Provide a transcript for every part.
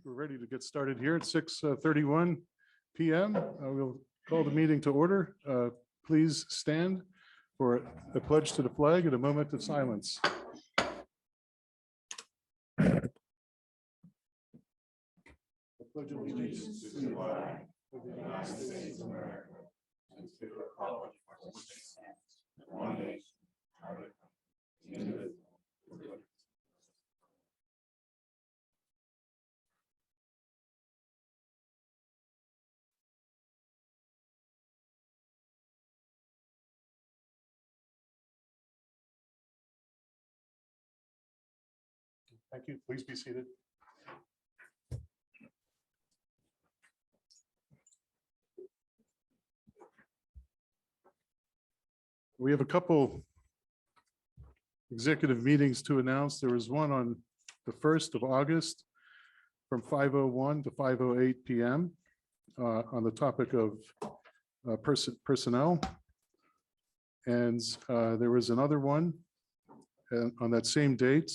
we're ready to get started here at 6:31 p.m. We'll call the meeting to order. Please stand for a pledge to the flag and a moment of silence. I pledge allegiance to the flag of the United States of America and to the republic for which it stands, one nation, under God, indivisible. Thank you. Please be seated. We have a couple executive meetings to announce. There was one on the 1st of August from 5:01 to 5:08 p.m. On the topic of personnel. And there was another one on that same date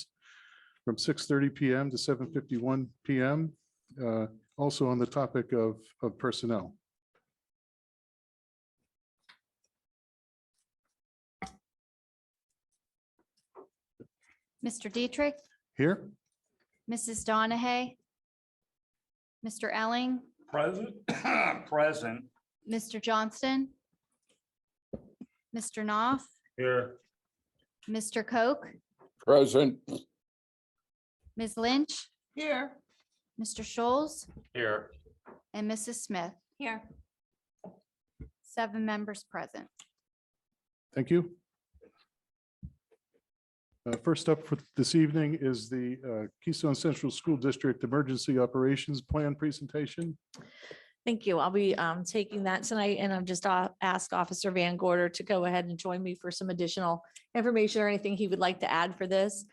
from 6:30 p.m. to 7:51 p.m. Also on the topic of personnel. Mr. Dietrich, Here? Mrs. Donahue, Mr. Elling, Present. Present. Mr. Johnston, Mr. Knopf, Here. Mr. Koch, Present. Ms. Lynch, Here. Mr. Scholes, Here. and Mrs. Smith. Here. 7 members present. Thank you. First up for this evening is the Keystone Central School District Emergency Operations Plan presentation. Thank you. I'll be taking that tonight, and I've just asked Officer Van Gorder to go ahead and join me for some additional information or anything he would like to add for this.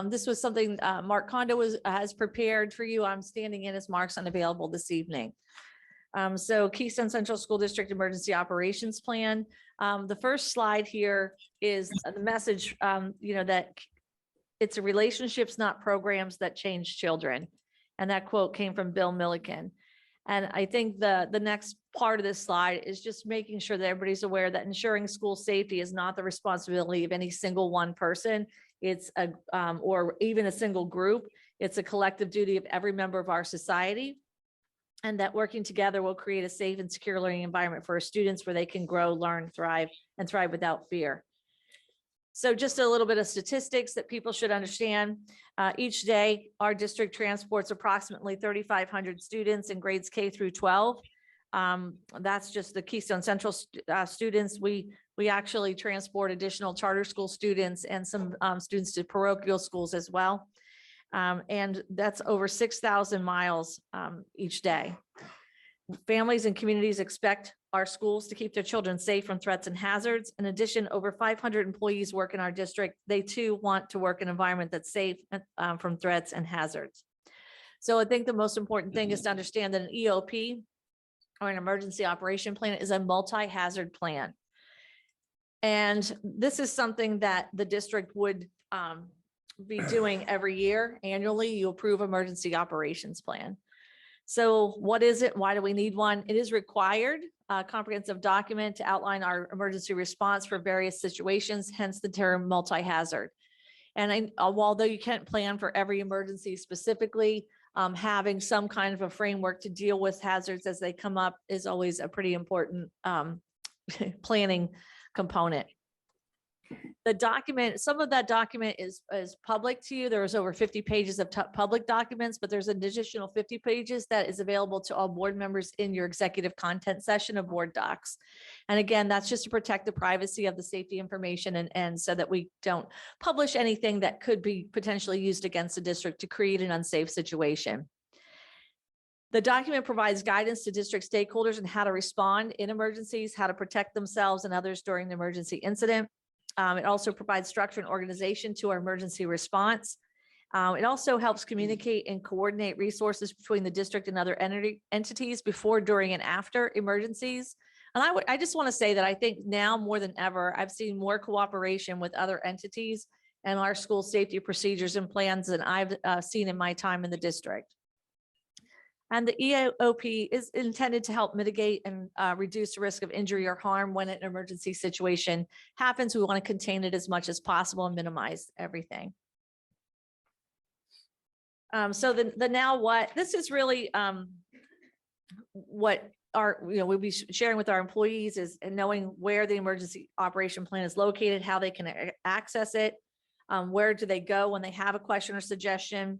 This was something Mark Kondo has prepared for you. I'm standing in as Mark's unavailable this evening. So Keystone Central School District Emergency Operations Plan. The first slide here is the message, that it's a relationships, not programs, that change children. And that quote came from Bill Milliken. And I think the next part of this slide is just making sure that everybody's aware that ensuring school safety is not the responsibility of any single one person. It's or even a single group. It's a collective duty of every member of our society. And that working together will create a safe and secure learning environment for our students where they can grow, learn, thrive without fear. So just a little bit of statistics that people should understand. Each day, our district transports approximately 3,500 students in grades K through 12. That's just the Keystone Central students. We actually transport additional charter school students and some students to parochial schools as well. And that's over 6,000 miles each day. Families and communities expect our schools to keep their children safe from threats and hazards. In addition, over 500 employees work in our district. They too want to work in an environment that's safe from threats and hazards. So I think the most important thing is to understand that an EOP, or an emergency operation plan, is a multi-hazard plan. And this is something that the district would be doing every year. Annually, you approve emergency operations plan. So what is it? Why do we need one? It is required, a comprehensive document to outline our emergency response for various situations, hence the term multi-hazard. And although you can't plan for every emergency specifically, having some kind of a framework to deal with hazards as they come up is always a pretty important planning component. The document, some of that document is public to you. There's over 50 pages of public documents, but there's an additional 50 pages that is available to all board members in your executive content session of board docs. And again, that's just to protect the privacy of the safety information and so that we don't publish anything that could be potentially used against the district to create an unsafe situation. The document provides guidance to district stakeholders on how to respond in emergencies, how to protect themselves and others during the emergency incident. It also provides structure and organization to our emergency response. It also helps communicate and coordinate resources between the district and other entities before, during, and after emergencies. And I just want to say that I think now more than ever, I've seen more cooperation with other entities and our school safety procedures and plans than I've seen in my time in the district. And the EOP is intended to help mitigate and reduce the risk of injury or harm when an emergency situation happens. We want to contain it as much as possible and minimize everything. So the now what, this is really what we'll be sharing with our employees is knowing where the emergency operation plan is located, how they can access it, where do they go when they have a question or suggestion.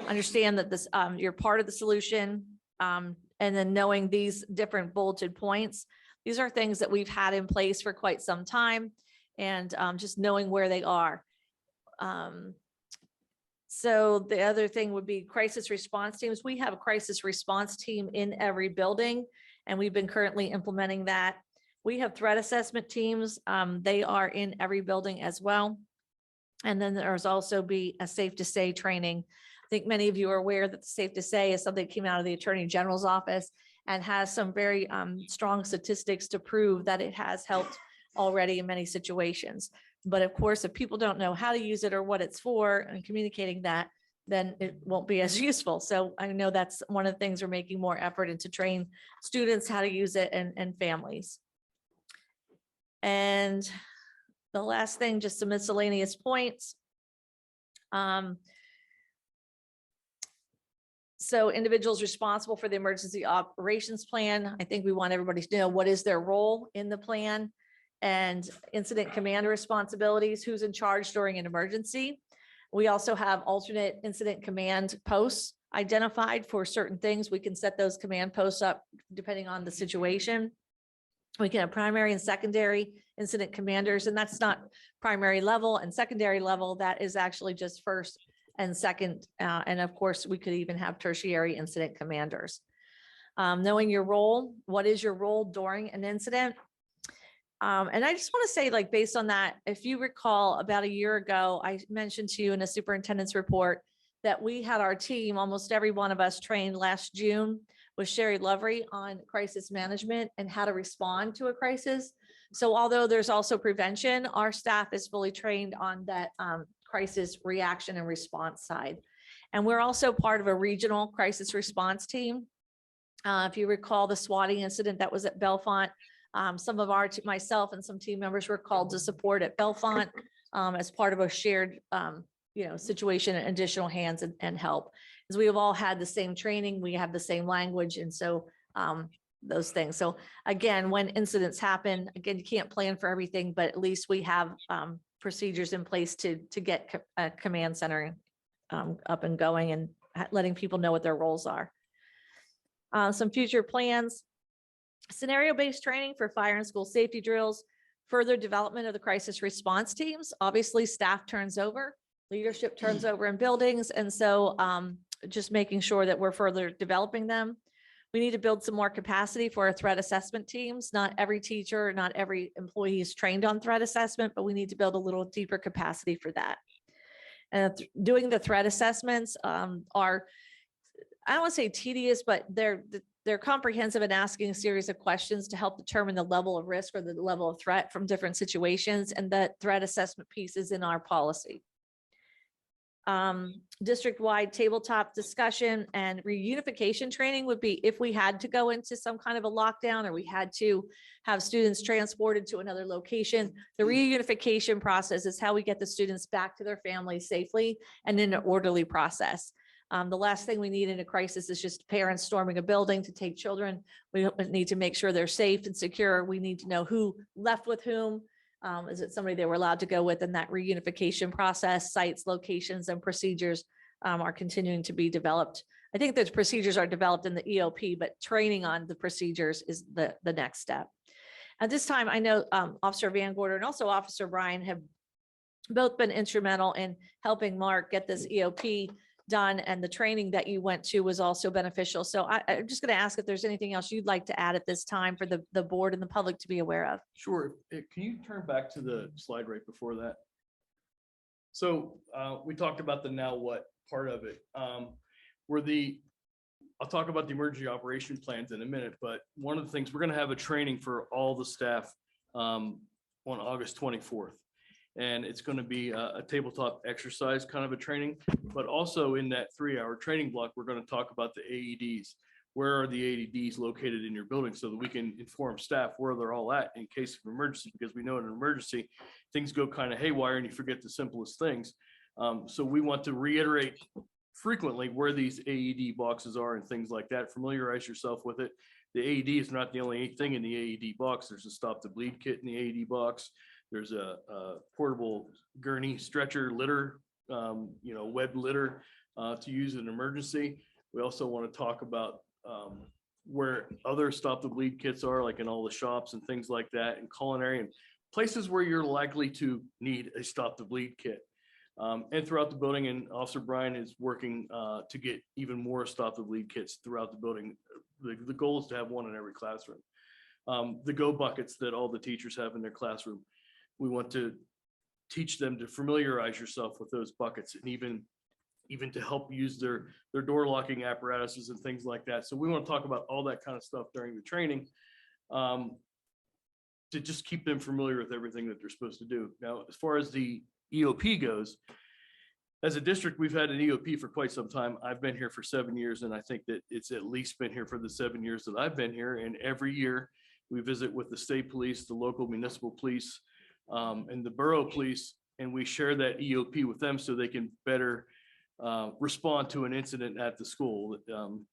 Understand that this you're part of the solution, and then knowing these different bulleted points. These are things that we've had in place for quite some time, and just knowing where they are. So the other thing would be crisis response teams. We have a crisis response team in every building, and we've been currently implementing that. We have threat assessment teams. They are in every building as well. And then there's also be a safe to say training. I think many of you are aware that the safe to say is something that came out of the Attorney General's office and has some very strong statistics to prove that it has helped already in many situations. But of course, if people don't know how to use it or what it's for and communicating that, then it won't be as useful. So I know that's one of the things we're making more effort into train students how to use it and families. And the last thing, just some miscellaneous points. So individuals responsible for the emergency operations plan, I think we want everybody to know what is their role in the plan, and incident commander responsibilities, who's in charge during an emergency. We also have alternate incident command posts identified for certain things. We can set those command posts up depending on the situation. We can have primary and secondary incident commanders, and that's not primary level and secondary level. That is actually just first and second. And of course, we could even have tertiary incident commanders. Knowing your role, what is your role during an incident? And I just want to say, like, based on that, if you recall about a year ago, I mentioned to you in a superintendent's report that we had our team, almost every one of us, trained last June with Sherry Lovery on crisis management and how to respond to a crisis. So although there's also prevention, our staff is fully trained on that crisis reaction and response side. And we're also part of a regional crisis response team. If you recall the swatting incident that was at Bellefonte, some of myself and some team members were called to support at Bellefonte as part of a shared situation and additional hands and help. As we have all had the same training, we have the same language, and so those things. So again, when incidents happen, again, you can't plan for everything, but at least we have procedures in place to get a command center up and going and letting people know what their roles are. Some future plans: scenario-based training for fire and school safety drills, further development of the crisis response teams. Obviously, staff turns over, leadership turns over in buildings, and so just making sure that we're further developing them. We need to build some more capacity for our threat assessment teams. Not every teacher, not every employee is trained on threat assessment, but we need to build a little deeper capacity for that. And doing the threat assessments are, I don't want to say tedious, but they're comprehensive and asking a series of questions to help determine the level of risk or the level of threat from different situations. And that threat assessment piece is in our policy. District-wide tabletop discussion and reunification training would be if we had to go into some kind of a lockdown or we had to have students transported to another location. The reunification process is how we get the students back to their families safely and in an orderly process. The last thing we need in a crisis is just parents storming a building to take children. We need to make sure they're safe and secure. We need to know who left with whom. Is it somebody they were allowed to go with? And that reunification process, sites, locations, and procedures are continuing to be developed. I think those procedures are developed in the EOP, but training on the procedures is the next step. At this time, I know Officer Van Gorder and also Officer Bryan have both been instrumental in helping Mark get this EOP done, and the training that you went to was also beneficial. So I'm just going to ask if there's anything else you'd like to add at this time for the board and the public to be aware of. Sure. Can you turn back to the slide right before that? So we talked about the now what part of it. I'll talk about the emergency operation plans in a minute, but one of the things, we're going to have a training for all the staff on August 24th. And it's going to be a tabletop exercise kind of a training, but also in that 3-hour training block, we're going to talk about the AEDs. where are the AEDs located in your building so that we can inform staff where they're all at in case of emergency, because we know in an emergency, things go kind of haywire and you forget the simplest things. So we want to reiterate frequently where these AED boxes are and things like that. Familiarize yourself with it. The AED is not the only thing in the AED box. There's a stop the bleed kit in the AED box. There's a portable gurney stretcher litter, web litter to use in an emergency. We also want to talk about where other stop the bleed kits are, like in all the shops and things like that, and culinary and places where you're likely to need a stop the bleed kit. And throughout the building, and Officer Brian is working to get even more stop the bleed kits throughout the building. The goal is to have one in every classroom. The go buckets that all the teachers have in their classroom, we want to teach them to familiarize yourself with those buckets, and even to help use their door locking apparatuses and things like that. So we want to talk about all that kind of stuff during the training to just keep them familiar with everything that they're supposed to do. Now, as far as the EOP goes, as a district, we've had an EOP for quite some time. I've been here for 7 years, and I think that it's at least been here for the 7 years that I've been here. And every year we visit with the state police, the local municipal police, and the borough police, and we share that EOP with them so they can better respond to an incident at the school.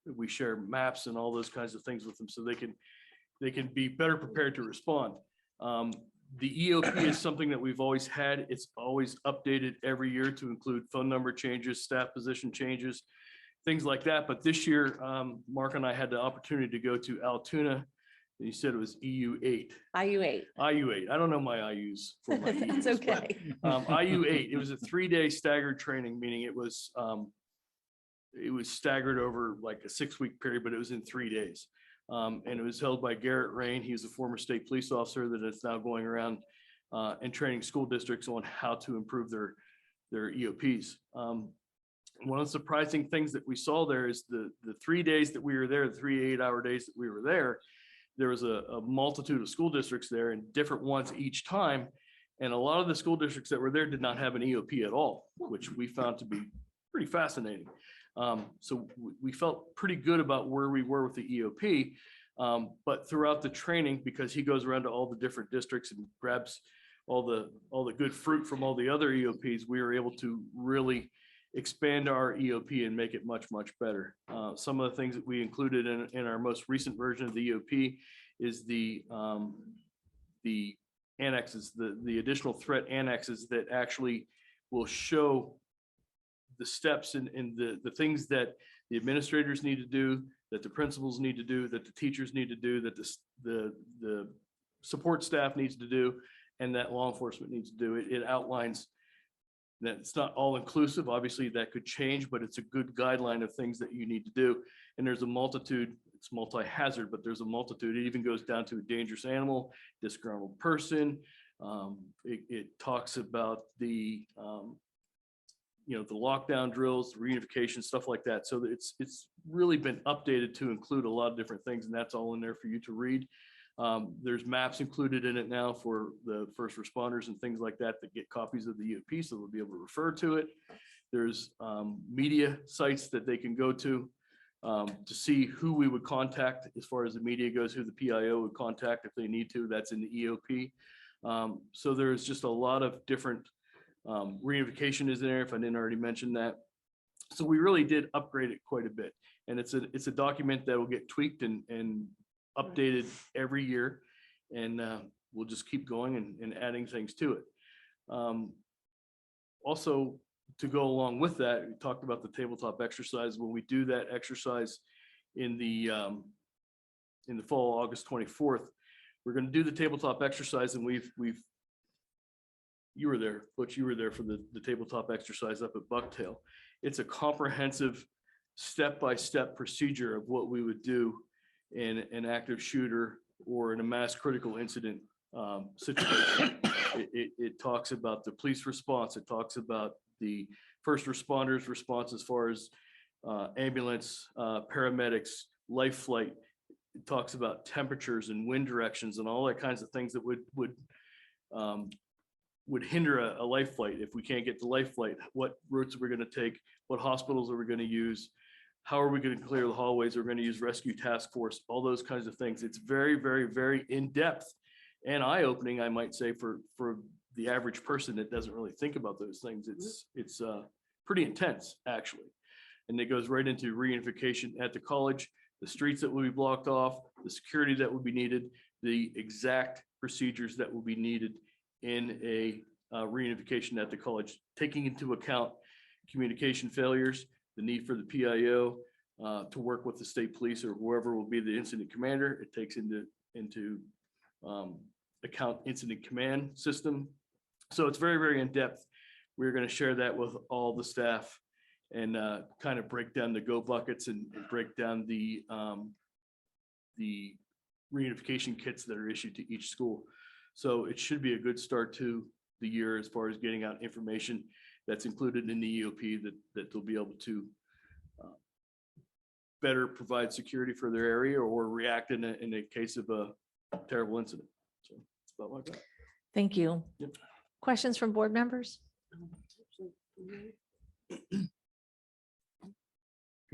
We share maps and all those kinds of things with them so they can be better prepared to respond. The EOP is something that we've always had. It's always updated every year to include phone number changes, staff position changes, things like that. But this year, Mark and I had the opportunity to go to Altoona. And you said it was EU8. IU8. IU8. I don't know my IUs for my EUs. That's okay. IU8. It was a 3-day staggered training, meaning it was staggered over like a 6-week period, but it was in 3 days. And it was held by Garrett Rain. He was a former state police officer that is now going around and training school districts on how to improve their EOPs. One of the surprising things that we saw there is the 3 days that we were there, the 3 8-hour days that we were there was a multitude of school districts there, and different ones each time. And a lot of the school districts that were there did not have an EOP at all, which we found to be pretty fascinating. So we felt pretty good about where we were with the EOP. But throughout the training, because he goes around to all the different districts and grabs all the good fruit from all the other EOPs, we were able to really expand our EOP and make it much, much better. Some of the things that we included in our most recent version of the EOP is the annexes, the additional threat annexes that actually will show the steps and the things that the administrators need to do, that the principals need to do, that the teachers need to do, that the support staff needs to do, and that law enforcement needs to do. It outlines that it's not all inclusive. Obviously that could change, but it's a good guideline of things that you need to do. And there's a multitude, it's multi-hazard, but there's a multitude. It even goes down to a dangerous animal, disgruntled person. It talks about the lockdown drills, reunification, stuff like that. So it's really been updated to include a lot of different things, and that's all in there for you to read. There's maps included in it now for the first responders and things like that get copies of the EOP, so they'll be able to refer to it. There's media sites that they can go to see who we would contact as far as the media goes, who the PIO would contact if they need to. That's in the EOP. So there's just a lot of different reunification is in there, if I didn't already mention that. So we really did upgrade it quite a bit. And it's a document that will get tweaked and updated every year. And we'll just keep going and adding things to it. Also, to go along with that, we talked about the tabletop exercise. When we do that exercise in the fall, August 24th, we're going to do the tabletop exercise, and you were there, Butch, you were there for the tabletop exercise up at Bucktail. It's a comprehensive step-by-step procedure of what we would do in an active shooter or in a mass critical incident situation. It talks about the police response. It talks about the first responders response as far as ambulance, paramedics, life flight. It talks about temperatures and wind directions and all that kinds of things that would hinder a life flight. If we can't get to life flight, what routes are we going to take? What hospitals are we going to use? how are we going to clear the hallways? We're going to use rescue task force, all those kinds of things. It's very, very, very in-depth and eye-opening, I might say, for the average person that doesn't really think about those things. It's pretty intense, actually. And it goes right into reunification at the college, the streets that will be blocked off, the security that will be needed, the exact procedures that will be needed in a reunification at the college, taking into account communication failures, the need for the PIO to work with the state police or whoever will be the incident commander. It takes into account incident command system. So it's very, very in-depth. We're going to share that with all the staff and kind of break down the go buckets and break down the reunification kits that are issued to each school. So it should be a good start to the year as far as getting out information that's included in the EOP that they'll be able to better provide security for their area or react in a case of a terrible incident. So it's about like that. Thank you. Yep. Questions from board members?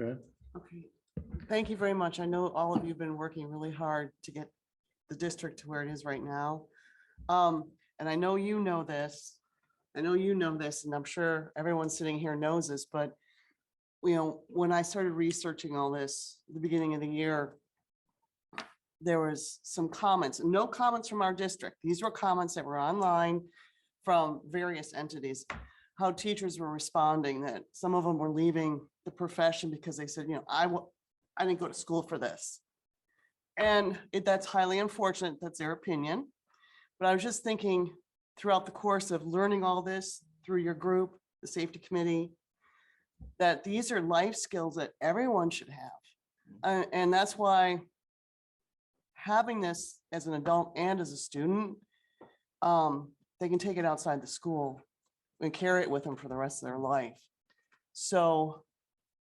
Okay. Okay, thank you very much. I know all of you have been working really hard to get the district to where it is right now. And I know you know this. I know you know this, and I'm sure everyone sitting here knows this, but you know, when I started researching all this at the beginning of the year, there was some comments, no comments from our district. These were comments that were online from various entities, how teachers were responding, that some of them were leaving the profession because they said, you know, I didn't go to school for this. And that's highly unfortunate. That's their opinion. But I was just thinking throughout the course of learning all this through your group, the safety committee, that these are life skills that everyone should have. And that's why having this as an adult and as a student, they can take it outside the school and carry it with them for the rest of their life. So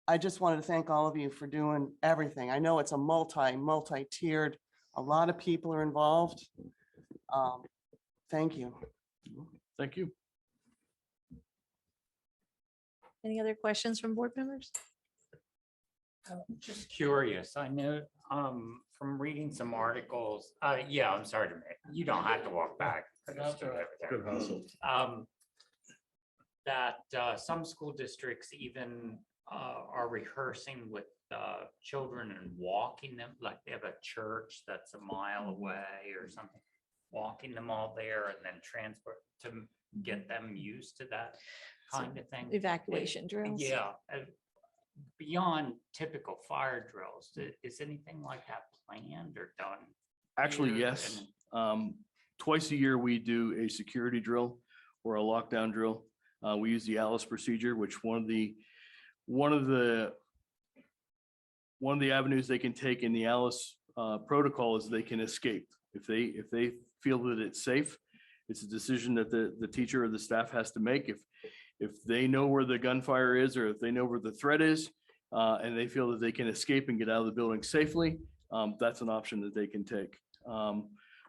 I just wanted to thank all of you for doing everything. I know it's a multi-tiered, a lot of people are involved. Thank you. Thank you. Any other questions from board members? Just curious, I know from reading some articles, yeah, I'm sorry to make, you don't have to walk back. I just do everything. That some school districts even are rehearsing with children and walking them, like they have a church that's a mile away or something, walking them all there and then transport to get them used to that kind of thing. Evacuation drills? Yeah. Beyond typical fire drills, is anything like that planned or done? Actually, here? yes. Twice a year, we do a security drill or a lockdown drill. We use the Alice procedure, which one of the avenues they can take in the Alice protocol is they can escape. If they feel that it's safe, it's a decision that the teacher or the staff has to make. If they know where the gunfire is, or if they know where the threat is, and they feel that they can escape and get out of the building safely, that's an option that they can take.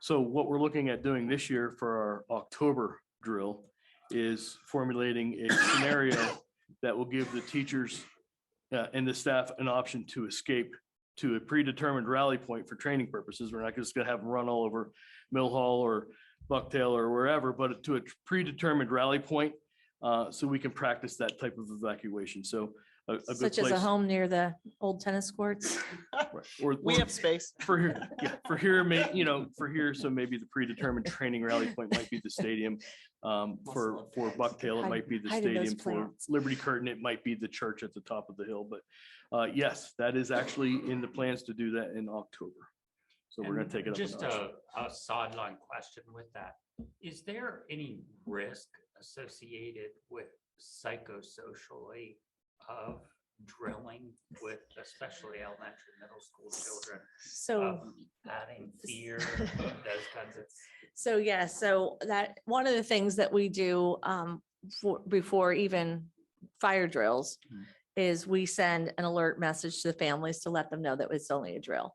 So what we're looking at doing this year for our October drill is formulating a scenario that will give the teachers and the staff an option to escape to a predetermined rally point for training purposes. We're not just going to have them run all over Mill Hall or Bucktail or wherever, but to a predetermined rally point, so we can practice that type of evacuation. So a good Such as a place. home near the old tennis courts? Or We have space. for here, yeah, for here, so maybe the predetermined training rally point might be the stadium. For Bucktail, it might be the Hide in those stadium. For plants. Liberty Curtain, it might be the church at the top of the hill. But yes, that is actually in the plans to do that in October. So we're gonna And take it up. Just a sideline question with that. Is there any risk associated with psychosocially of drilling with especially elementary, middle school children? So. Adding fear, those kinds of. So yeah, so that, one of the things that we do before even fire drills is we send an alert message to the families to let them know that it's only a drill.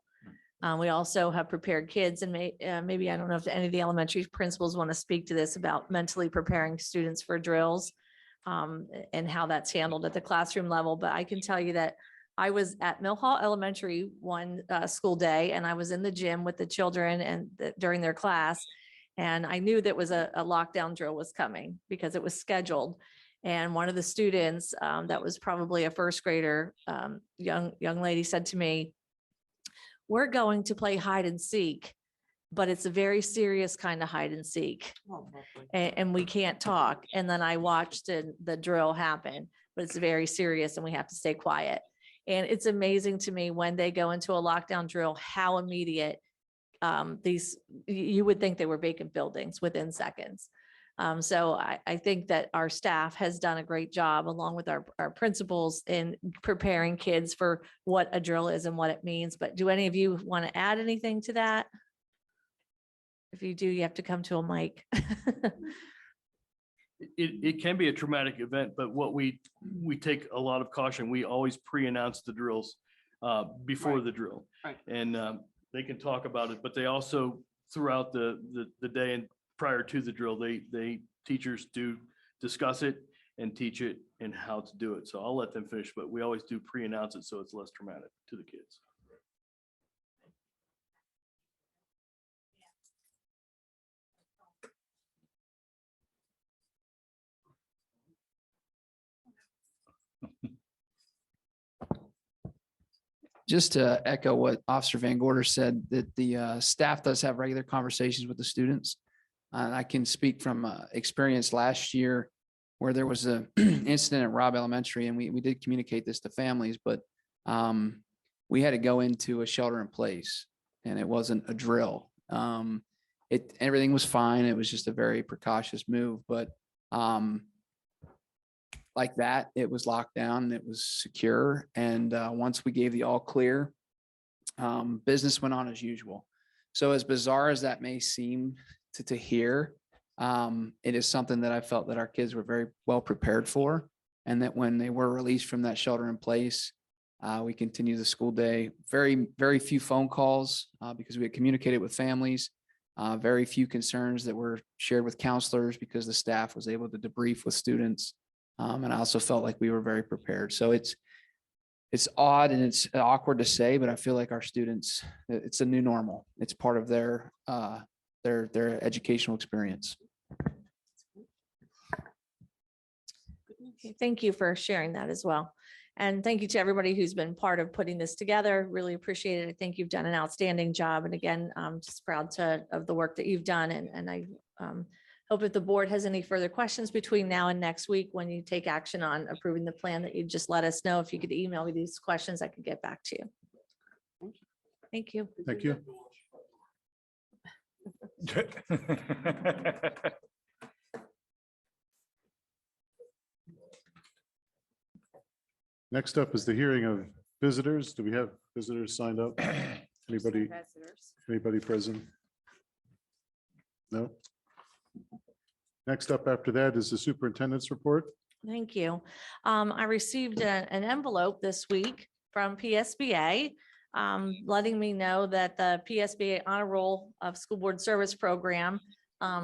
We also have prepared kids, and maybe, I don't know if any of the elementary principals want to speak to this about mentally preparing students for drills and how that's handled at the classroom level. But I can tell you that I was at Mill Hall Elementary one school day, and I was in the gym with the children and during their class. And I knew that was a lockdown drill was coming because it was scheduled. And one of the students that was probably a first grader, young lady said to me, "We're going to play hide and seek, but it's a very serious kind of hide and seek. Oh, lovely. And we can't talk." And then I watched the drill happen, but it's very serious and we have to stay quiet. And it's amazing to me when they go into a lockdown drill, how immediate you would think they were vacant buildings within seconds. So I think that our staff has done a great job along with our principals in preparing kids for what a drill is and what it means. But do any of you want to add anything to that? If you do, you have to come to a mic. It can be a traumatic event, but what we take a lot of caution. We always pre-announce the drills before Right. the drill. Right. And they can talk about it, but they also throughout the day and prior to the drill, teachers do discuss it and teach it and how to do it. So I'll let them finish, but we always do pre-announce it so it's less traumatic to the kids. Just to echo what Officer Van Gorder said, that the staff does have regular conversations with the students. And I can speak from experience last year where there was an incident at Robb Elementary, and we did communicate this to families, but we had to go into a shelter in place, and it wasn't a drill. Everything was fine. It was just a very precautious move, but like that, it was locked down, it was secure. And once we gave the all clear, business went on as usual. So as bizarre as that may seem to hear, it is something that I felt that our kids were very well prepared for. And that when they were released from that shelter in place, we continued the school day. Very, very few phone calls because we had communicated with families. Very few concerns that were shared with counselors because the staff was able to debrief with students. And I also felt like we were very prepared. So it's odd and it's awkward to say, but I feel like our students, it's a new normal. It's part of their educational experience. Okay, thank you for sharing that as well. And thank you to everybody who's been part of putting this together. Really appreciate it. I think you've done an outstanding job. And again, I'm just proud of the work that you've done. And I hope if the board has any further questions between now and next week, when you take action on approving the plan, that you just let us know. If you could email me these questions, I could get back to you. Thank you. Thank you. Next up is the hearing of visitors. Do we have visitors signed up? Anybody present? No? Next up after that is the superintendent's report. Thank you. I received an envelope this week from PSBA letting me know that the PSBA Honor Roll of School Board Service Program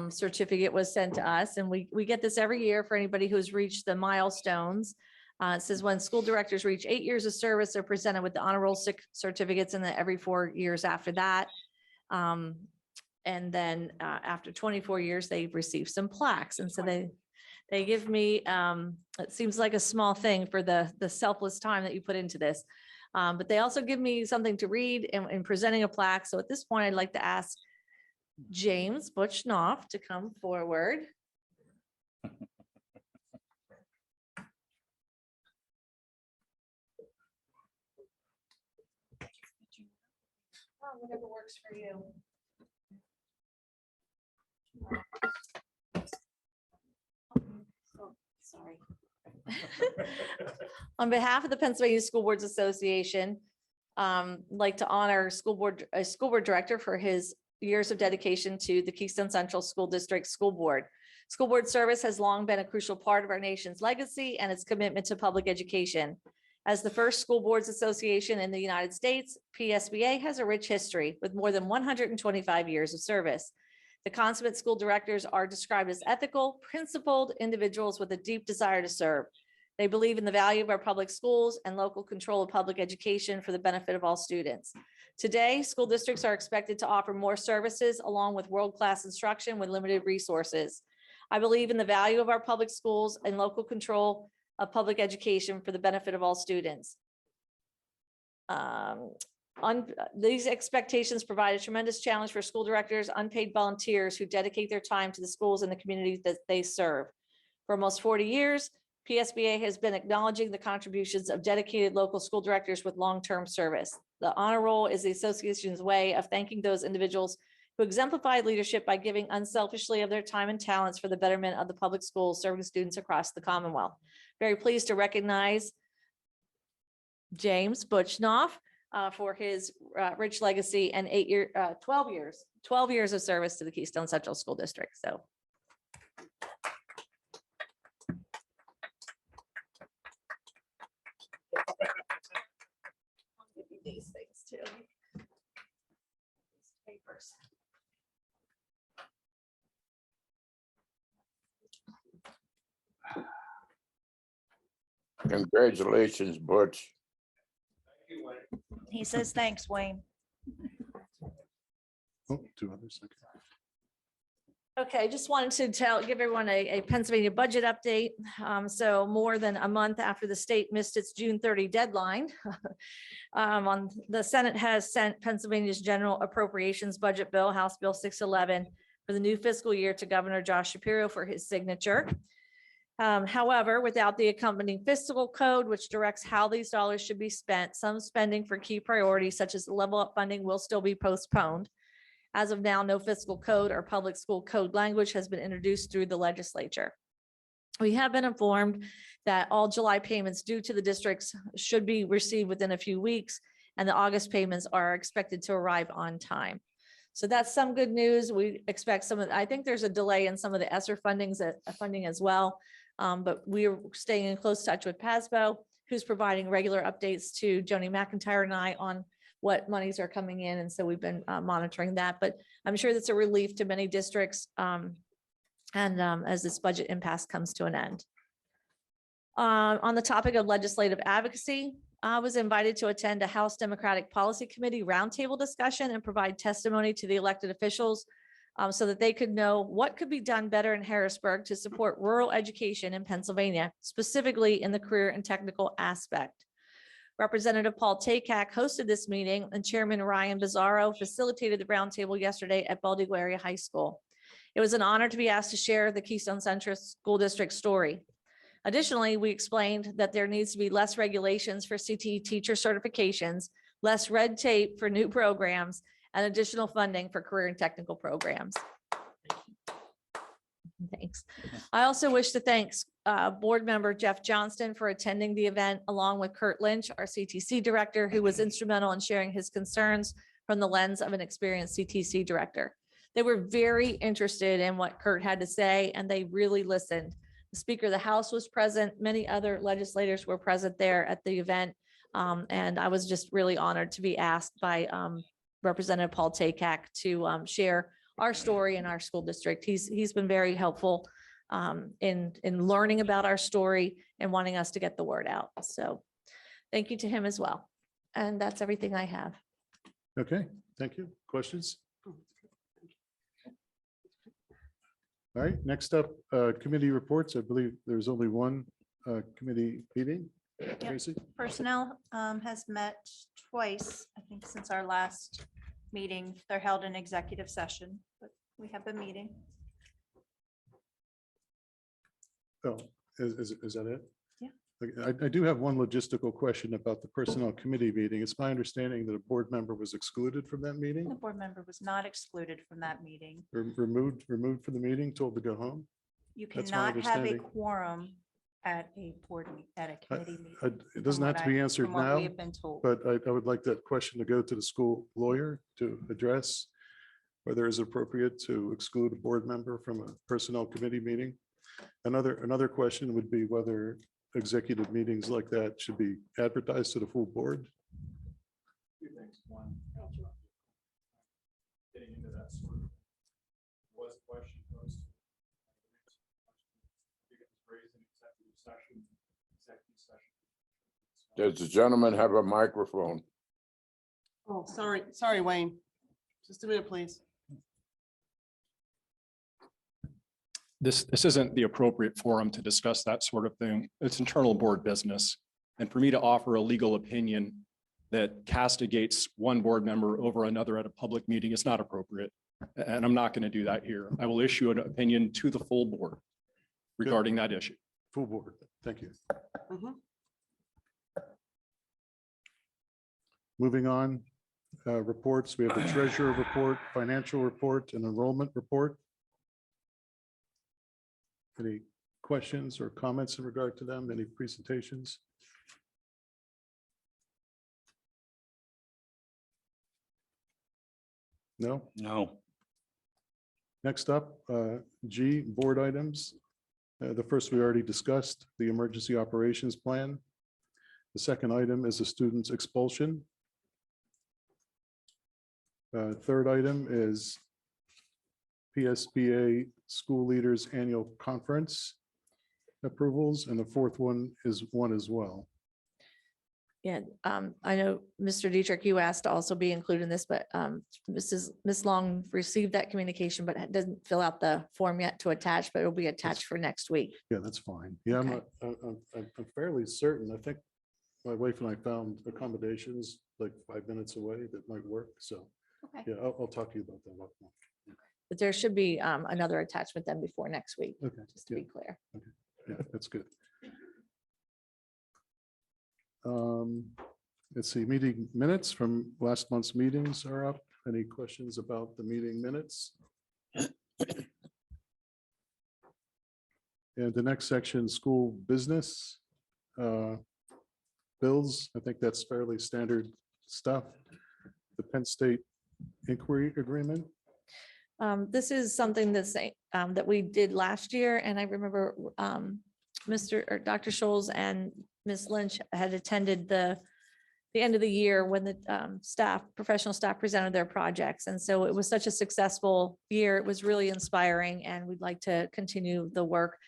certificate was sent to us. And we get this every year for anybody who's reached the milestones. It says when school directors reach 8 years of service, they're presented with the Honor Roll certificates, and then every 4 years after that. And then after 24 years, they receive some plaques. And so they give me, it seems like a small thing for the selfless time that you put into this. But they also give me something to read in presenting a plaque. So at this point, I'd like to ask James Butchnoff to come forward. Whatever works for you. Oh, sorry. On behalf of the Pennsylvania School Boards Association, I'd like to honor a school board director for his years of dedication to the Keystone Central School District School Board. School board service has long been a crucial part of our nation's legacy and its commitment to public education. As the first school boards association in the United States, PSBA has a rich history with more than 125 years of service. The consummate school directors are described as ethical, principled individuals with a deep desire to serve. They believe in the value of our public schools and local control of public education for the benefit of all students. Today, school districts are expected to offer more services along with world-class instruction with limited resources. I believe in the value of our public schools and local control of public education for the benefit of all students. These expectations provide a tremendous challenge for school directors, unpaid volunteers who dedicate their time to the schools and the communities that they serve. For almost 40 years, PSBA has been acknowledging the contributions of dedicated local school directors with long-term service. The honor roll is the association's way of thanking those individuals who exemplify leadership by giving unselfishly of their time and talents for the betterment of the public schools serving students across the Commonwealth. Very pleased to recognize James Butchnoff for his rich legacy and 12 years of service to the Keystone Central School District. So. I'll give you these things too. These papers. Congratulations, Butch. He says, thanks, Wayne. Oh, two others. Okay. Okay, just wanted to give everyone a Pennsylvania budget update. So more than a month after the state missed its June 30 deadline, the Senate has sent Pennsylvania's general appropriations budget bill, House Bill 611, for the new fiscal year to Governor Josh Shapiro for his signature. However, without the accompanying fiscal code, which directs how these dollars should be spent, some spending for key priorities such as level up funding will still be postponed. As of now, no fiscal code or public school code language has been introduced through the legislature. We have been informed that all July payments due to the districts should be received within a few weeks, and the August payments are expected to arrive on time. So that's some good news. We expect I think there's a delay in some of the ESSER funding as well. But we are staying in close touch with PASBO, who's providing regular updates to Joni McIntyre and I on what monies are coming in. And so we've been monitoring that, but I'm sure that's a relief to many districts as this budget impasse comes to an end. On the topic of legislative advocacy, I was invited to attend a House Democratic Policy Committee roundtable discussion and provide testimony to the elected officials so that they could know what could be done better in Harrisburg to support rural education in Pennsylvania, specifically in the career and technical aspect. Representative Paul Takak hosted this meeting, and Chairman Ryan Bizzaro facilitated the roundtable yesterday at Baldigo Area High School. It was an honor to be asked to share the Keystone Central School District story. Additionally, we explained that there needs to be less regulations for CTE teacher certifications, less red tape for new programs, and additional funding for career and technical programs. Thanks. I also wish to thank board member Jeff Johnston for attending the event, along with Kurt Lynch, our CTC director, who was instrumental in sharing his concerns from the lens of an experienced CTC director. They were very interested in what Kurt had to say, and they really listened. The Speaker of the House was present. Many other legislators were present there at the event. And I was just really honored to be asked by Representative Paul Takak to share our story in our school district. He's been very helpful in learning about our story and wanting us to get the word out. So thank you to him as well. And that's everything I have. Okay, thank you. Questions? All right, next up, committee reports. I believe there's only one committee meeting. Tracy? Personnel has met twice, I think, since our last meeting. They're held in executive session, but we have been meeting. Oh, is that it? Yeah. Okay, I do have one logistical question about the personnel committee meeting. It's my understanding that a board member was excluded from that The meeting, board member was not excluded from that meeting. or removed from the meeting, told to go home. You That's my cannot have a understanding. quorum at a at a committee meeting. It doesn't have to be answered From what now, we have been told. but I would like that question to go to the school lawyer to address whether it's appropriate to exclude a board member from a personnel committee meeting. Another question would be whether executive meetings like that should be advertised to the full board. Two things. One, Counselor, getting into that sort of was a question posed. It was raised in executive session. Does the gentleman have a microphone? Oh, sorry, Wayne. Just a minute, please. This isn't the appropriate forum to discuss that sort of thing. It's internal board business. And for me to offer a legal opinion that castigates one board member over another at a public meeting is not appropriate. And I'm not going to do that here. I will issue an opinion to the full board regarding that issue. Full board. Thank you. Mhm. Moving on, reports. We have the treasurer report, financial report, and enrollment report. Any questions or comments in regard to them? Any presentations? No? No. Next up, G, board items. The first we already discussed, the emergency operations plan. The second item is the student's expulsion. Third item is PSBA School Leaders Annual Conference approvals, and the fourth one is one as well. Yeah, I know, Mr. Dietrich, you asked to also be included in this, but Ms. Long received that communication, but it doesn't fill out the form yet to attach, but it'll be attached for next week. Yeah, that's fine. Yeah, Okay. I'm fairly certain. I think my wife and I found accommodations like 5 minutes away that might work. So, Okay. yeah, I'll talk to you about that. But there should be another attachment then before next week, Okay, just to be clear. yeah, that's good. Let's see, meeting minutes from last month's meetings are up. Any questions about the meeting minutes? And the next section, school business. Bills, I think that's fairly standard stuff. The Penn State inquiry agreement. This is something that's that we did last year, and I remember Dr. Scholes and Ms. Lynch had attended the end of the year when the professional staff presented their projects. And so it was such a successful year. It was really inspiring, and we'd like to continue the work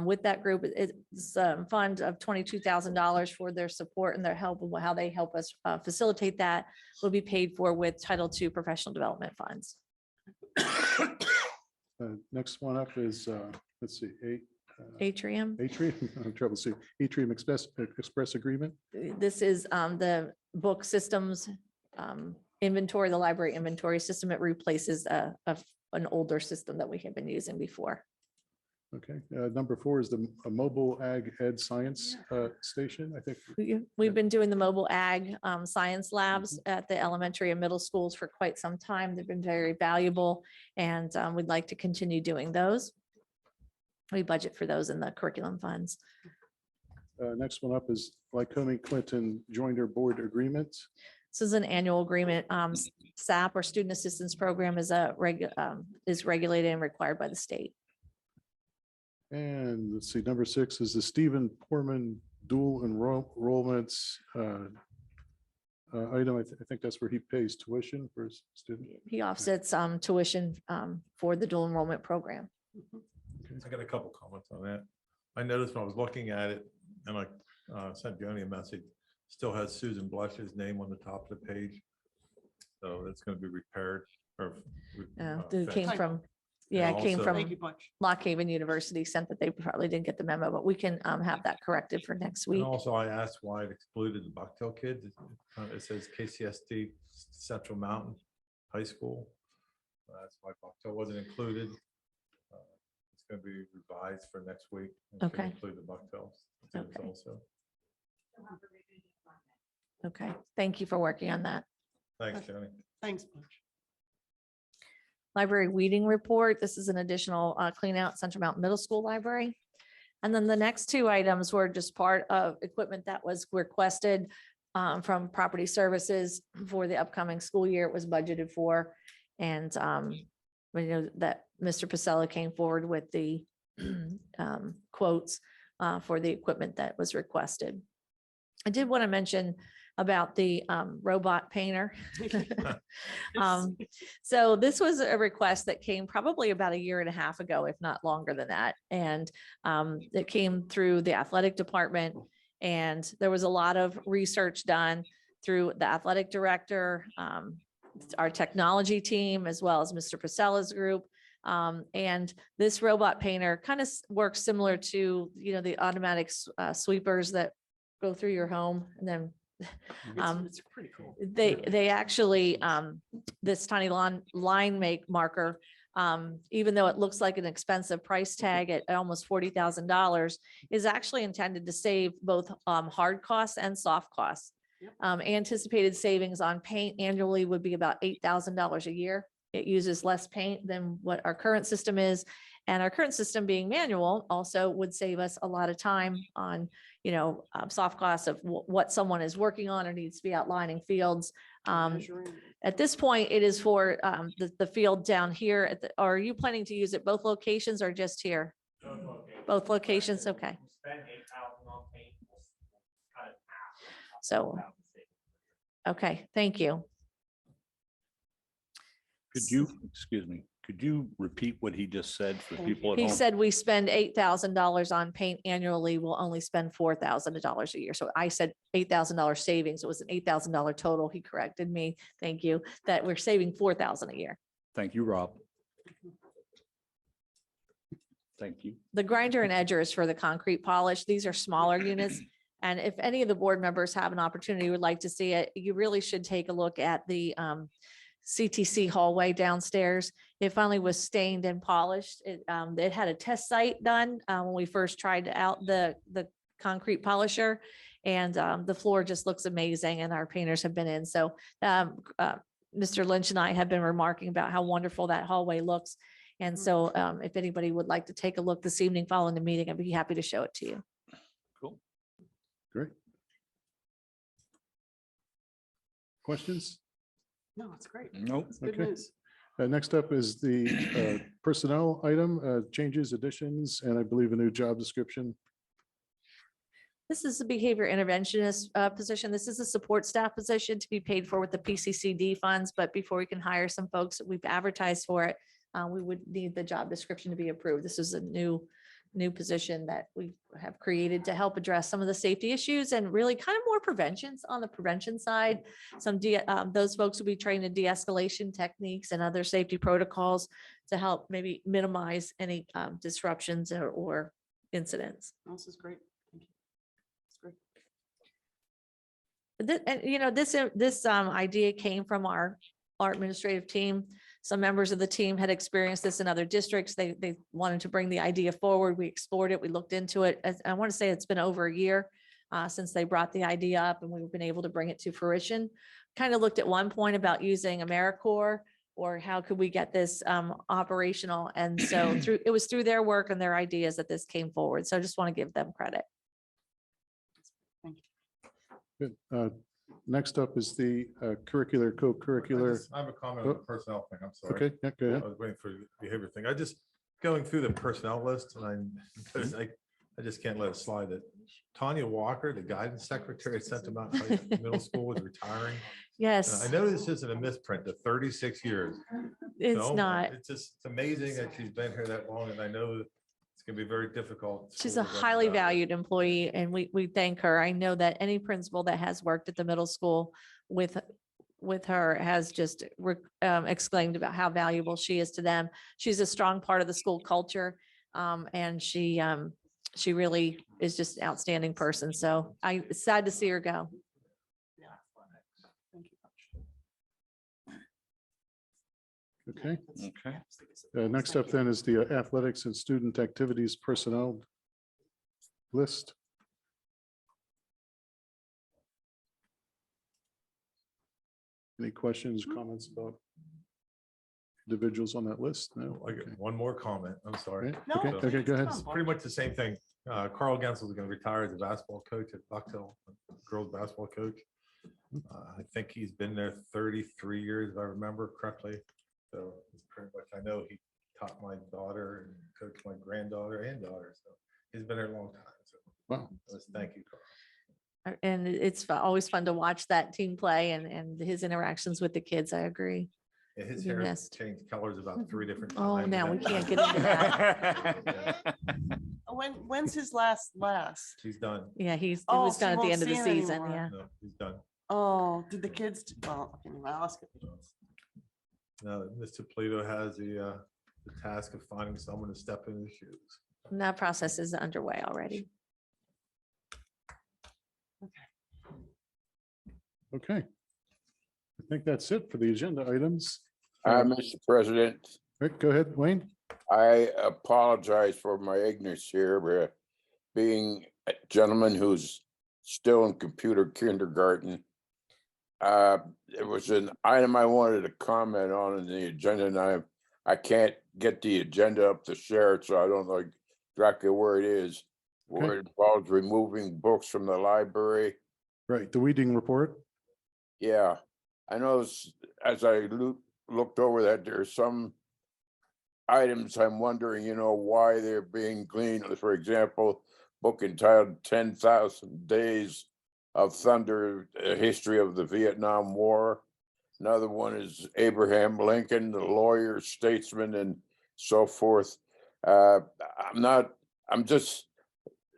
with that group. It's a fund of $22,000 for their support and their help, and how they help us facilitate that will be paid for with Title II professional development funds. Next one up is, let's see, Atrium. Atrium, I'm trouble seeing, Atrium Express Agreement. This is the book systems inventory, the library inventory system. It replaces an older system that we had been using before. Okay, number 4 is a mobile ag ed science station, I think. We've been doing the mobile ag science labs at the elementary and middle schools for quite some time. They've been very valuable, and we'd like to continue doing those. We budget for those in the curriculum funds. Next one up is Lycoming Clinton Joiner Board Agreement. This is an annual agreement. SAP, or Student Assistance Program, is regulated and required by the state. And let's see, number 6 is the Stephen Poorman dual enrollments item. I think that's where he pays tuition for his student. He offsets tuition for the dual enrollment program. I got a couple comments on that. I noticed when I was looking at it, and I sent Joni a message, still has Susan Blush's name on the top of the page. So it's going to be repaired or. It came from, yeah, it came also- from Thank you, Butch. Lock Haven University, sent that they probably didn't get the memo, but we can have that corrected for next week. And also I asked why it excluded the Bucktail kids. It says KCSD Central Mountain High School. That's why Bucktail wasn't included. It's going to be revised for next week. It's gonna Okay. Include the Bucktail students Okay. also. Okay, thank you for working on that. Thanks, Joni. Thanks, Butch. Library weeding report. This is an additional clean out Central Mountain Middle School Library. And then the next 2 items were just part of equipment that was requested from Property Services for the upcoming school year. It was budgeted for. And we know that Mr. Pasella came forward with the quotes for the equipment that was requested. I did want to mention about the robot painter. So this was a request that came probably about 1.5 years ago, if not longer than that. And it came through the athletic department. And there was a lot of research done through the athletic director, our technology team, as well as Mr. Pacella's group. And this robot painter kind of works similar to, the automatic sweepers that go through your home and then It's pretty cool. they actually, this tiny line make marker, even though it looks like an expensive price tag at almost $40,000, is actually intended to save both hard costs and soft costs. Anticipated savings on paint annually would be about $8,000 a year. It uses less paint than what our current system is. And our current system being manual also would save us a lot of time on, soft costs of what someone is working on or needs to be outlining fields. At this point, it is for the field down here. Are you planning to use it both locations or just here? Both locations, okay. So, okay, thank you. Could you repeat what he just said for people at He home? said we spend $8,000 on paint annually. We'll only spend $4,000 a year. So I said $8,000 savings. It was an $8,000 total. He corrected me. Thank you. That we're saving $4,000 a year. Thank you, Rob. Thank you. The grinder and edger is for the concrete polish. These are smaller units. And if any of the board members have an opportunity, would like to see it, you really should take a look at the CTC hallway downstairs. It finally was stained and polished. It had a test site done when we first tried out the concrete polisher, and the floor just looks amazing, and our painters have been in. So Mr. Lynch and I have been remarking about how wonderful that hallway looks. And so if anybody would like to take a look this evening following the meeting, I'd be happy to show it to you. Great. Questions? No, it's great. Nope. It's good Okay. news. Next up is the personnel item, changes, additions, and I believe a new job description. This is a behavior interventionist position. This is a support staff position to be paid for with the PCCD funds. But before we can hire some folks, we've advertised for it. We would need the job description to be approved. This is a new position that we have created to help address some of the safety issues and really kind of more preventions on the prevention side. Those folks will be trained in de-escalation techniques and other safety protocols to help maybe minimize any disruptions or incidents. This is great. Thank you. It's great. This idea came from our administrative team. Some members of the team had experienced this in other districts. They wanted to bring the idea forward. We explored it. We looked into it. I want to say it's been over a year since they brought the idea up, and we've been able to bring it to fruition. Kind of looked at one point about using AmeriCorps, or how could we get this operational? And so it was through their work and their ideas that this came forward. So I just want to give them credit. Thank you. Good. Next up is the curricular, co-curricular. I have a comment on the personnel thing. I'm sorry. Okay, yeah, go ahead. I was waiting for the behavior thing. I just going through the personnel list, and I just can't let it slide that Tanya Walker, the guidance secretary at Central Mountain High Middle School, is retiring. Yes. I know this isn't a misprint, the 36 years. It's So, not. It's just it's amazing that she's been here that long, and I know that it's gonna be very difficult. She's school a to run highly without her. valued employee, and we thank her. I know that any principal that has worked at the middle school with her has just exclaimed about how valuable she is to them. She's a strong part of the school culture, and she really is just an outstanding person. So I'm sad to see her go. Thank you. Okay. Okay. Next up then is the athletics and student activities personnel list. Any questions, comments about individuals on that list? No? I Okay. get one more comment. I'm sorry. Right. No, Okay, okay, go ahead. come on, Bob. Pretty much the same thing. Carl Gensel is going to retire as a basketball coach at Bucktail, girls basketball coach. I think he's been there 33 years, if I remember correctly. So it's pretty much, I know he taught my daughter and coached my granddaughter and daughter. So he's been there a long time. So Wow. thank you, Carl. And it's always fun to watch that team play and his interactions with the kids. I agree. Yeah, his You hair missed. changed colors about 3 different times. Oh, now we can't get into that. Oh, when's his last? He's done. Yeah, he Oh, was so done you at the won't end of the see him season, anymore. yeah. No, he's done. Oh, did the kids, well, okay, I'll ask it. Now, Mr. Polito has the task of finding someone to step in his shoes. And that process is underway already. Okay. I think that's it for the agenda items. Mr. President, Rick, go ahead, Wayne. I apologize for my ignorance here, but being a gentleman who's still in computer kindergarten. It was an item I wanted to comment on in the agenda, and I can't get the agenda up to share it, so I don't know exactly where it is. Where it involves removing books from the library. Right, the weeding report. Yeah, I know as I looked over that, there's some items I'm wondering, why they're being gleaned. For example, book entitled 10,000 Days of Thunder, a history of the Vietnam War. Another one is Abraham Lincoln, the lawyer, statesman, and so forth.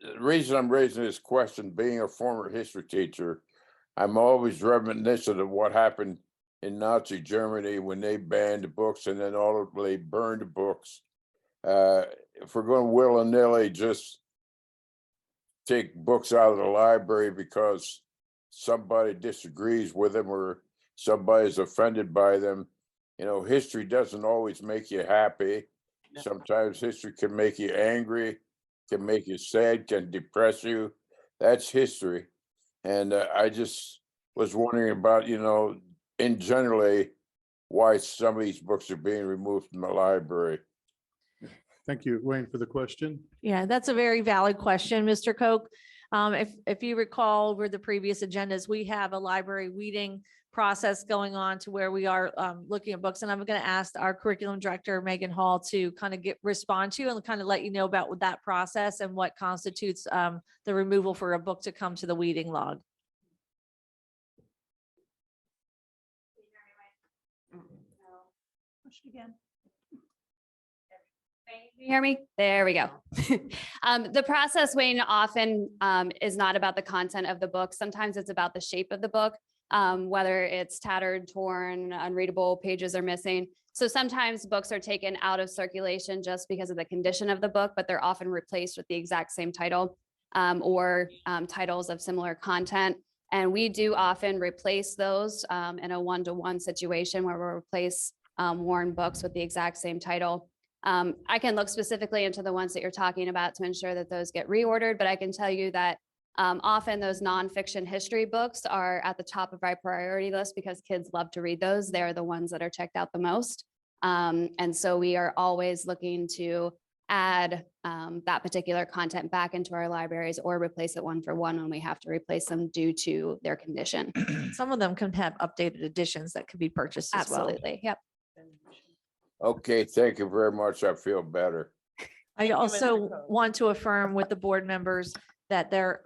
The reason I'm raising this question, being a former history teacher, I'm always reminiscent of what happened in Nazi Germany when they banned books and then ultimately burned books. If we're going willy-nilly, just take books out of the library because somebody disagrees with them or somebody's offended by them. History doesn't always make you happy. Sometimes history can make you angry, can make you sad, can depress you. That's history. And I just was wondering about, in generally, why some of these books are being removed from the library. Thank you, Wayne, for the question. Yeah, that's a very valid question, Mr. Koch. If you recall, with the previous agendas, we have a library weeding process going on to where we are looking at books. And I'm going to ask our curriculum director, Megan Hall, to kind of respond to and kind of let you know about that process and what constitutes the removal for a book to come to the weeding log. Again. Can you hear me? There we go. The process, Wayne, often is not about the content of the book. Sometimes it's about the shape of the book, whether it's tattered, torn, unreadable, pages are missing. So sometimes books are taken out of circulation just because of the condition of the book, but they're often replaced with the exact same title or titles of similar content. And we do often replace those in a one-to-one situation where we'll replace worn books with the exact same title. I can look specifically into the ones that you're talking about to ensure that those get reordered, but I can tell you that often those nonfiction history books are at the top of our priority list because kids love to read those. They're the ones that are checked out the most. And so we are always looking to add that particular content back into our libraries or replace it one for one when we have to replace them due to their condition. Some of them can have updated editions that could be purchased as well. Absolutely. Yep. Okay, thank you very much. I feel better. I also Coe. want to affirm with the board members that there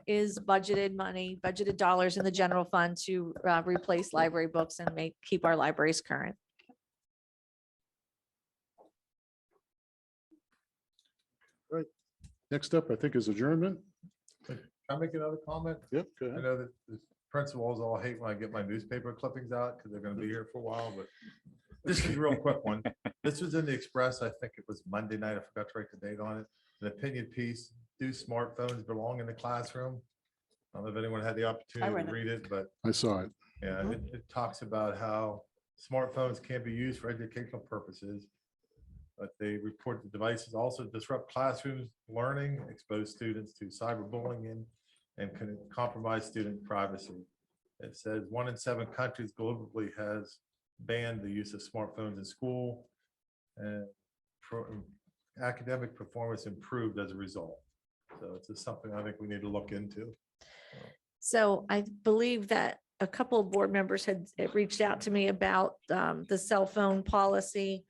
is budgeted money, budgeted dollars in the general fund to replace library books and keep our libraries current. Right. Next up, I think, is adjournment. Can I make another comment? Yep, go I ahead. know that the principals all hate when I get my newspaper clippings out because they're going to be here for a while, but this is a real quick one. This was in the Express. I think it was Monday night. I forgot to write the date on it. An opinion piece. Do smartphones belong in the classroom? I don't know if anyone had the opportunity read to it. read it, but I saw it. yeah, it talks about how smartphones can be used for educational purposes. But they report the devices also disrupt classrooms, learning, expose students to cyberbullying, and can compromise student privacy. It says 1 in 7 countries globally has banned the use of smartphones in school, and academic performance improved as a result. So it's just something I think we need to look into. So I believe that a couple of board members had reached out to me about the cell phone policy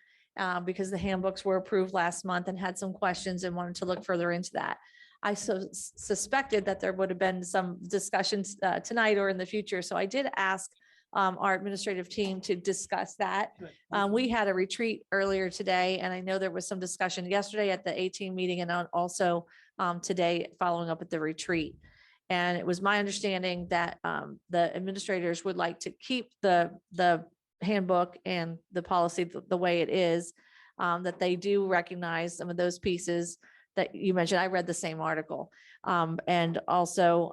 because the handbooks were approved last month and had some questions and wanted to look further into that. I suspected that there would have been some discussions tonight or in the future. So I did ask our administrative team to discuss that. Good. We had a retreat earlier today, and I know there was some discussion yesterday at the 18 meeting and also today following up at the retreat. And it was my understanding that the administrators would like to keep the handbook and the policy the way it is, that they do recognize some of those pieces that you mentioned. I read the same article. And also,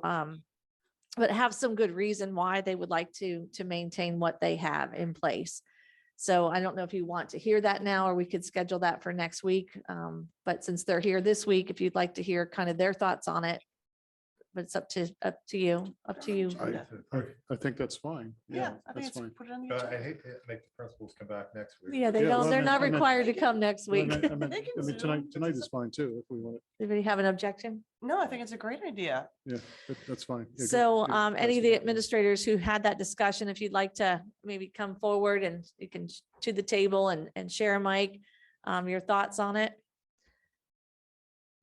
but have some good reason why they would like to maintain what they have in place. So I don't know if you want to hear that now, or we could schedule that for next week. But since they're here this week, if you'd like to hear kind of their thoughts on it, but it's up to you. I think that's fine. Yeah, I think that's it's fine. put it on the I agenda. hate to make the principals come back next week. Yeah, they Yeah, don't, well, they're I not meant- required to come next Well, week. I mean, tonight is fine too, if we want it. Anybody have an objection? No, I think it's a great idea. Yeah, that's fine. Yeah, go- So yeah, any of pass it the on. administrators who had that discussion, if you'd like to maybe come forward and you can to the table and share, Mike, your thoughts on it.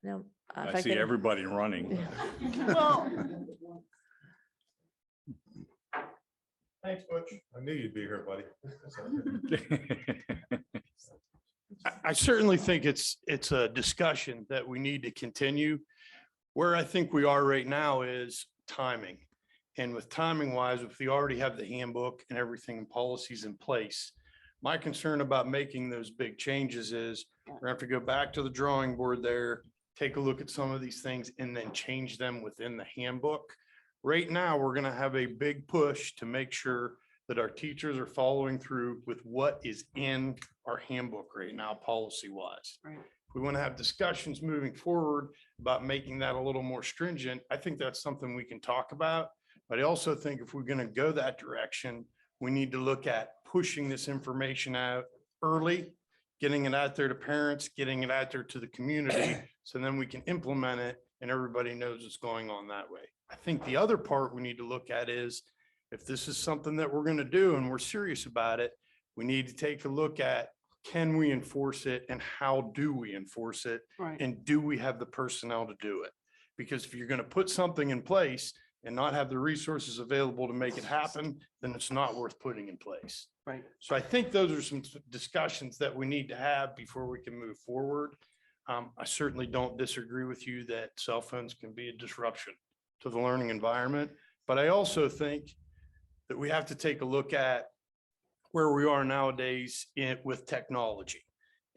No. if I see could- everybody running. Well, Thanks, Butch. I knew you'd be here, buddy. I certainly think it's a discussion that we need to continue. Where I think we are right now is timing. And with timing wise, if we already have the handbook and everything and policies in place, my concern about making those big changes is we're gonna have to go back to the drawing board there, take a look at some of these things and then change them within the handbook. Right now, we're gonna have a big push to make sure that our teachers are following through with what is in our handbook right now, policy wise. Right. If we want to have discussions moving forward about making that a little more stringent, I think that's something we can talk about. But I also think if we're going to go that direction, we need to look at pushing this information out early, getting it out there to parents, getting it out there to the community, so then we can implement it and everybody knows what's going on that way. I think the other part we need to look at is if this is something that we're going to do and we're serious about it, we need to take a look at, can we enforce it and how do we enforce it? right. And do we have the personnel to do it? Because if you're going to put something in place and not have the resources available to make it happen, then it's not worth putting in place. Right. So I think those are some discussions that we need to have before we can move forward. I certainly don't disagree with you that cell phones can be a disruption to the learning environment. But I also think that we have to take a look at where we are nowadays with technology.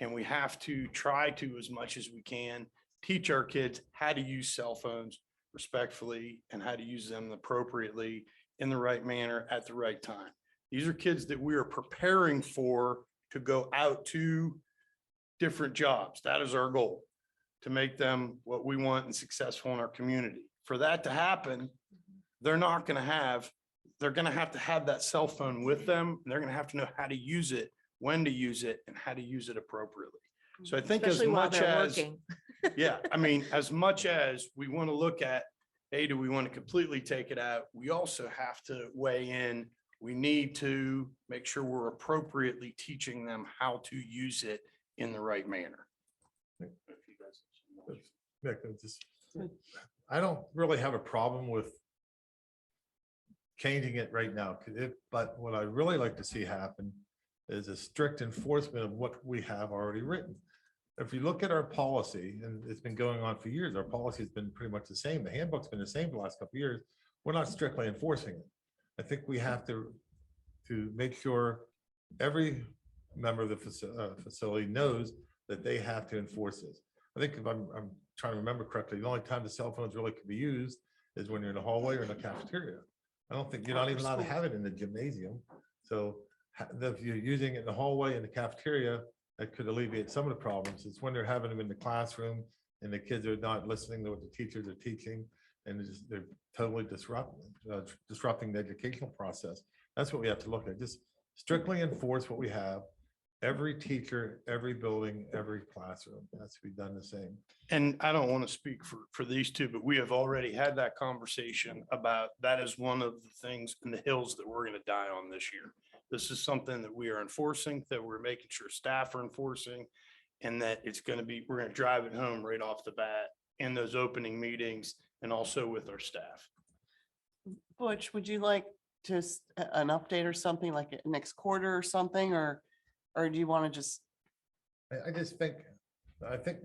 And we have to try to, as much as we can, teach our kids how to use cell phones respectfully and how to use them appropriately in the right manner at the right time. These are kids that we are preparing for to go out to different jobs. That is our goal, to make them what we want and successful in our community. For that to happen, they're not going to have, they're going to have that cell phone with them. And they're going to have to know how to use it, when to use it, and how to use it appropriately. So I think as Especially while much they're as, working. yeah, I mean, as much as we want to look at, hey, do we want to completely take it out? We also have to weigh in. We need to make sure we're appropriately teaching them how to use it in the right manner. Nick, I don't really have a problem with changing it right now, but what I really like to see happen is a strict enforcement of what we have already written. If you look at our policy, and it's been going on for years, our policy has been pretty much the same. The handbook's been the same the last couple of years. We're not strictly enforcing it. I think we have to make sure every member of the facility knows that they have to enforce this. I think if I'm trying to remember correctly, the only time the cell phones really could be used is when you're in the hallway or in the cafeteria. I don't think you're not even allowed to have it in the gymnasium. So if you're using it in the hallway and the cafeteria, that could alleviate some of the problems. It's when they're having them in the classroom and the kids are not listening to what the teachers are teaching and they're totally disrupting the educational process. That's what we have to look at. Just strictly enforce what we have. Every teacher, every building, every classroom has to be done the same. And I don't want to speak for these two, but we have already had that conversation about that is one of the things in the hills that we're going to die on this year. This is something that we are enforcing, that we're making sure staff are enforcing, and that it's going to be, we're going to drive it home right off the bat in those opening meetings and also with our staff. Butch, would you like just an update or something like next quarter or something, or do you want to just? I just think, pretty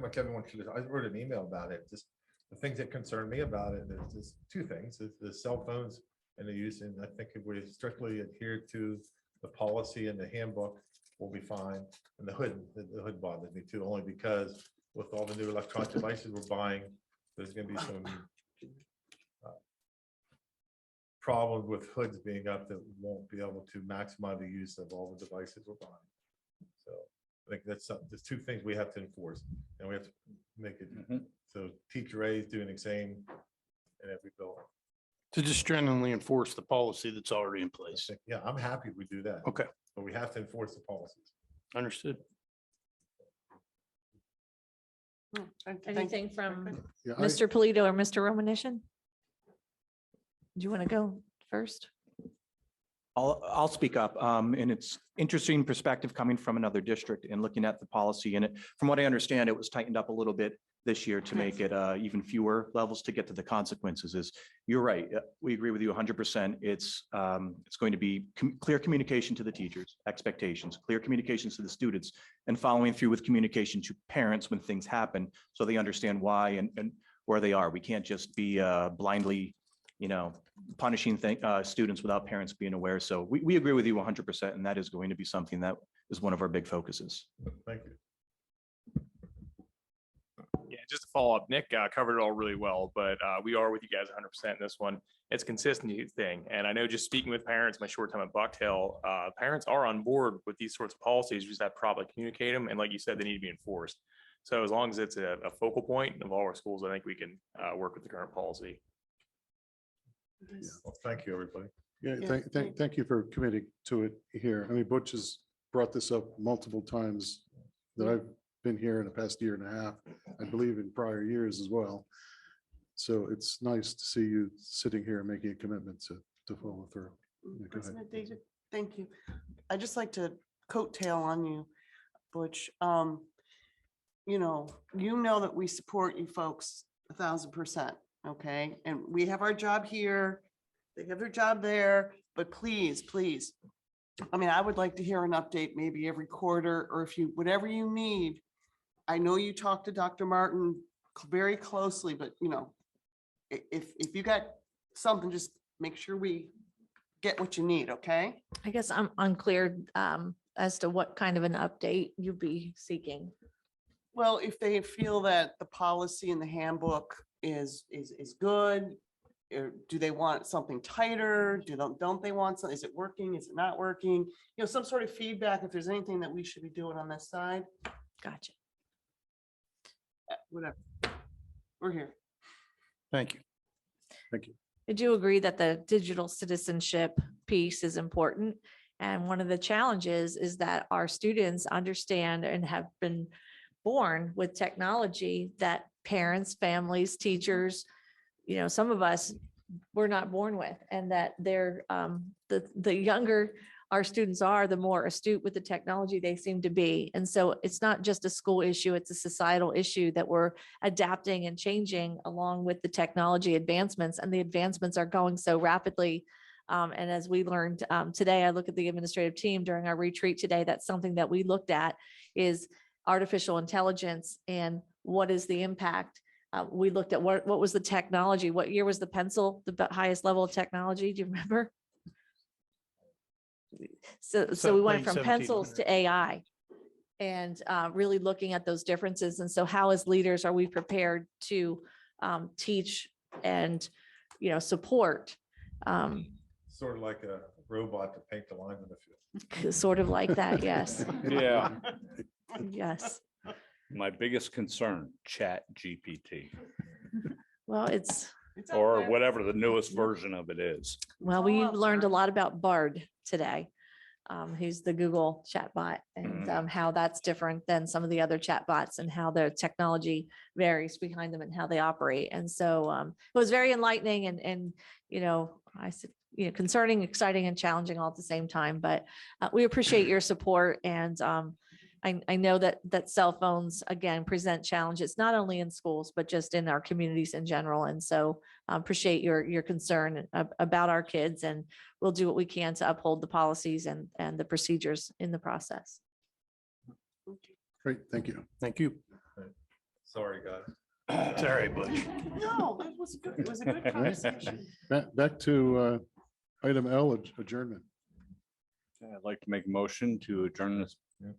much everyone should, I wrote an email about it, just the things that concern me about it, there's just two things, the cell phones and the use, and I think if we strictly adhere to the policy and the handbook, we'll be fine. And the hood bothers me too, only because with all the new electronic devices we're buying, there's gonna be some problems with hoods being up that won't be able to maximize the use of all the devices we're buying. So I think there's two things we have to enforce, and we have to make it so teacher A is doing the same in every building. To just stringently enforce the policy that's already in place. Yeah, I'm happy if we do that. Okay, But we have to enforce the policies. understood. Anything from Yeah, Mr. Polito or Mr. Romanishin? Do you want to go first? I'll speak up. And it's interesting perspective coming from another district and looking at the policy. And from what I understand, it was tightened up a little bit this year to make it even fewer levels to get to the consequences. Is you're right. We agree with you 100%. It's going to be clear communication to the teachers, expectations, clear communications to the students, and following through with communication to parents when things happen, so they understand why and where they are. We can't just be blindly, punishing students without parents being aware. So we agree with you 100%, and that is going to be something that is one of our big focuses. Thank you. Yeah, just to follow up, Nick covered it all really well, but we are with you guys 100% in this one. It's a consistency thing. And I know just speaking with parents, my short time at Bucktail, parents are on board with these sorts of policies. We just have to properly communicate them. And like you said, they need to be enforced. So as long as it's a focal point of all our schools, I think we can work with the current policy. Well, thank you, everybody. Yeah, Yeah, thank you for committing to it here. I mean, Butch has brought this up multiple times that I've been here in the past year and a half, I believe in prior years as well. So it's nice to see you sitting here and making a commitment to follow through. Yeah, go ahead. President David, thank you. I'd just like to coattail on you, Butch. You know that we support you folks 1,000%, okay? And we have our job here, they have their job there, but please, please. I mean, I would like to hear an update maybe every quarter, or if you, whatever you need. I know you talked to Dr. Martin very closely, but if you got something, just make sure we get what you need, okay? I guess I'm unclear as to what kind of an update you'd be seeking. Well, if they feel that the policy in the handbook is good, or do they want something tighter? Don't they want some, is it working? Is it not working? Some sort of feedback, if there's anything that we should be doing on this side. Gotcha. Whatever. We're here. Thank you. Thank you. Did you agree that the digital citizenship piece is important? And one of the challenges is that our students understand and have been born with technology that parents, families, teachers, some of us were not born with, and that they're the younger our students are, the more astute with the technology they seem to be. And so it's not just a school issue, it's a societal issue that we're adapting and changing along with the technology advancements, and the advancements are going so rapidly. And as we learned today, I look at the administrative team during our retreat today, that's something that we looked at is artificial intelligence and what is the impact. We looked at what was the technology, what year was the pencil, the highest level of technology, do you remember? So we went from pencils to AI and really looking at those differences. And so how as leaders are we prepared to teach and, support? Sort of like a robot to paint the lines in the field. Sort of like that, yes. Yeah. Yes. My biggest concern, Chat GPT, Well, it's or whatever the newest version of it is. well, we learned a lot about Bard today. Who's the Google chatbot, and how that's different than some of the other chatbots, and how the technology varies behind them and how they operate. And so it was very enlightening and I said, concerning, exciting, and challenging all at the same time. But we appreciate your support, and I know that cell phones, again, present challenges, not only in schools, but just in our communities in general. And so appreciate your concern about our kids, and we'll do what we can to uphold the policies and the procedures in the process. Great, thank you. Thank you. Sorry, guys. It's all right, Butch. No, it was good. It was a good conversation. Back to item L, adjournment. I'd like to make a motion to adjourn this Yeah.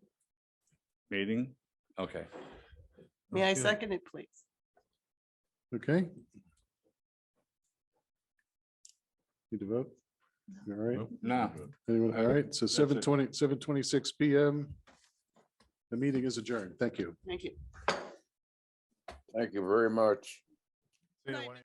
meeting. Okay. May I Good. second it, please? Okay. Need to vote? All right. Nope. No. Anyone? All right. So That's it. 7:26 PM. The meeting is adjourned. Thank you. Thank you. Thank you very much. See you, Wayne.